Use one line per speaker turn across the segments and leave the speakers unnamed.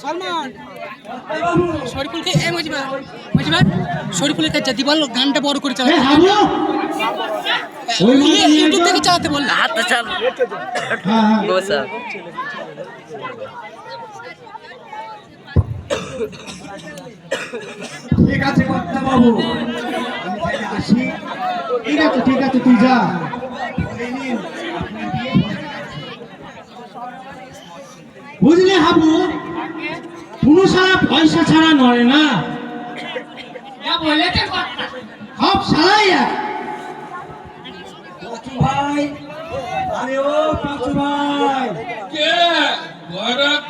সলমান শরীফুলকে শরীফুলের কাছে যদি বল গানটা বড় করে চালাতে ইউটিউব থেকে চালাতে বল
হাতটা চাল গোসা
ঠিক আছে কর্তা বাবু আসি। ঠিক আছে তুই যা। বুঝলে হাবু, কোনো সারা পয়সা ছাড়া নয় না, সব সারাই এক। ভাই আরে ও পাঁচু ভাই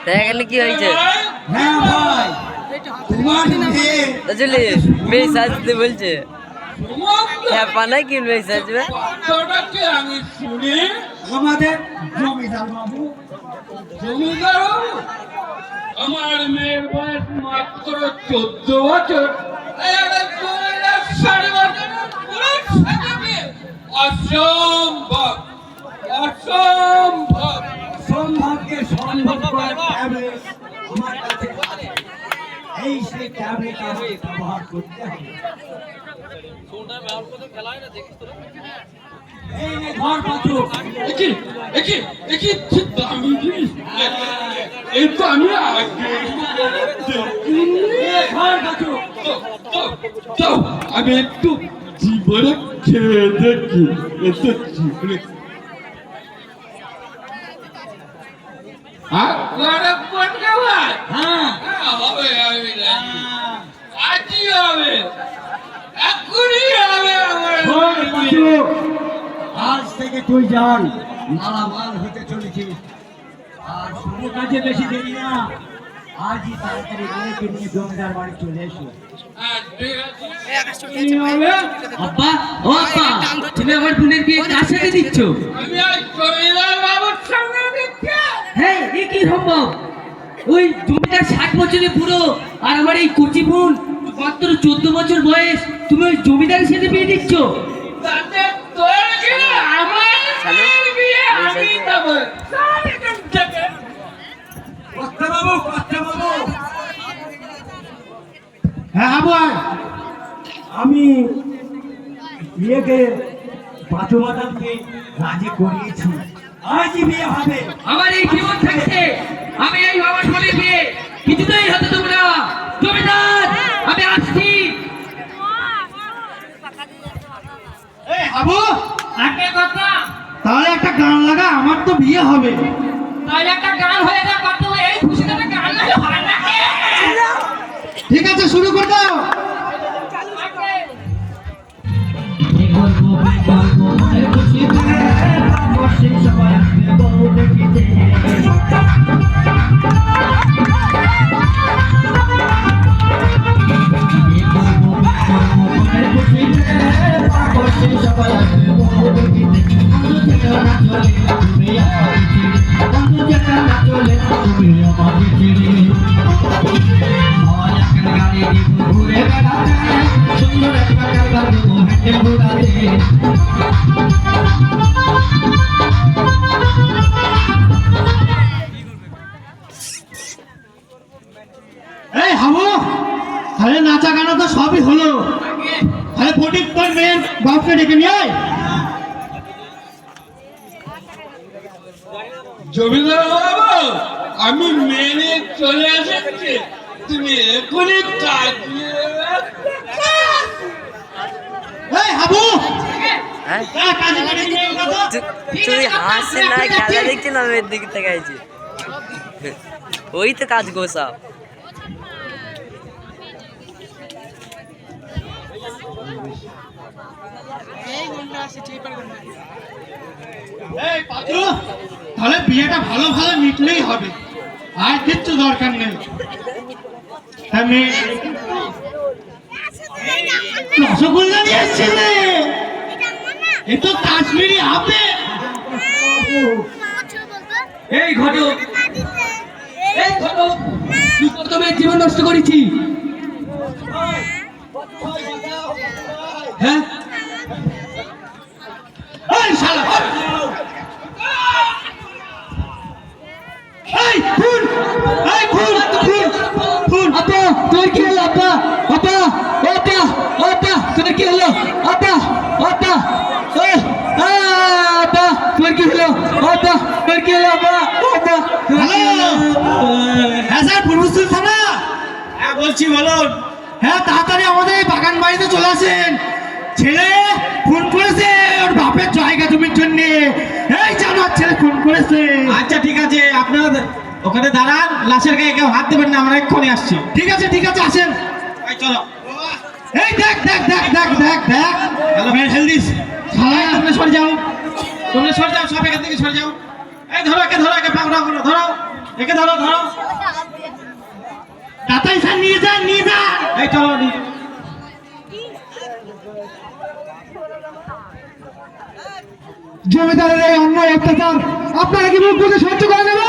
দেখা গেলে কি হয়েছে?
হ্যাঁ ভাই, তোমার
আসলে মেয়ে সাজতে বলছে হ্যাঁ পানাই কি মেয়ে সাজবে?
আমি শুনি
আমাদের জমিদার বাবু,
জমিদার বাবু, আমার মেয়ের বয়স মাত্র 14 বছর, অসম্ভব অসম্ভব।
সম্ভাবকে সম্ভব করে ট্যাবলেট আমার কাছে আছে। এই সেই ট্যাবলেট আমাকে ব্যবহার করতে হবে। এই নে ধর পাত্র।
ঠিক দামি জিনিস, এই তো আমি আগে
ধর পাত্র।
আমি একটু জীবনে খেয়ে দেখি, একটু জীবনে
হ্যাঁ
হবে, আমি জানি আজই হবে, এখনই হবে আমার।
ধর পাত্র। আজ থেকে তুই যান মালামাল হতে চলেছিস, আর শুভ কাজে বেশি দেরি না। আজই তাড়াতাড়ি মেয়েকে নিয়ে জমিদার বাড়ি চলে এসো।
আব্বা, ও আব্বা, তুমি আমার বোনের বিয়ে কার সাথে দিচ্ছ?
আমি আর জমিদার বাবুর সঙ্গে দিচ্ছি।
হ্যাঁ, এ কি সম্ভব? ওই জমিদার 60 বছরের পুরো, আর আমার এই কচি বোন মাত্র 14 বছর বয়স, তুমি ওই জমিদারের সাথে বিয়ে দিচ্ছ?
তাতে তোর কি আমার বিয়ে আমি দেবো।
কর্তা বাবু, কর্তা বাবু। হ্যাঁ আবার আমি বিয়েকে পাঁচু মাদামকে রাজি করিয়েছি, আজই বিয়ে হবে।
আমার এই জীবন থাকতে আমি এই আমার বোনের বিয়ে কিছুতেই হতে দেবো না। জমিদার, আমি আসছি।
এই হাবু,
আগে কথা,
তাহলে একটা গান লাগা, আমার তো বিয়ে হবে।
তাহলে একটা গান হয়ে যা, কত এই খুশিতে একটা গান লাগে হয় না।
ঠিক আছে, শুরু করে দাও। এই হাবু, তাহলে নাচা গানা তো সবই হলো, তাহলে ফটিক তোর মেয়ের বাপকে ডেকে নিয়ে আয়।
জমিদার বাবু, আমি মেনে চলে এসেছি, তুমি এখনই কাজ
এই হাবু,
হ্যাঁ
কাজে ডেকে নিয়ে আয় তো।
তুই হাসছে না, খেলা দেখছি না, মেয়ের দিকে থেকে আইছি। ওই তো কাজ গোসা।
এই পাত্র, তাহলে বিয়েটা ভালো ভালো মিটলেই হবে, আর কিচ্ছু দরকার নেই। হ্যাঁ মেয়ে, রসগোল্লা নিয়ে এসেছিলে, এ তো কাশ্মীরি আপেল।
এই ঘটক, এই ঘটক, তুই কত মেয়ের জীবন নষ্ট করেছি। হ্যাঁ,
এই শালা, খুন এই খুন খুন খুন
আপা তোর কি হলো আপা আপা আপা আপা তোর কি হলো আপা আপা আপা তোর কি হলো আপা তোর কি হলো আপা আপা
হ্যাঁ স্যার পূর্বস্থল থানা। হ্যাঁ বলছি বলুন। হ্যাঁ তাড়াতাড়ি আমাদের এই বাগান বাড়িতে চলে আসেন, ছেলে ফোন করেছে ওর বাপের জায়গা জমির জন্য। এই জানোয়ার ছেলে ফোন করেছে। আচ্ছা ঠিক আছে, আপনারা ওখানে দাঁড়ান, লাশের গায়ে কেউ হাত দেবেন না, আমরা এক্ষুনি আসছি। ঠিক আছে আসেন। এই চলো। এই দেখ দেখ দেখ দেখ দেখ দেখ হ্যালো ম্যান হেলদিস তোমরা সরে যাও, সব এখান থেকে সরে যাও। এই ধরো একে পাকড়াও করো, ধরো একে ধরো তাতাই স্যার নিয়ে যান এই চলো নিয়ে যান। জমিদারের এই অন্যায় অত্যাচার আপনারা কি মুখ বুঝে সহ্য করে নেবেন?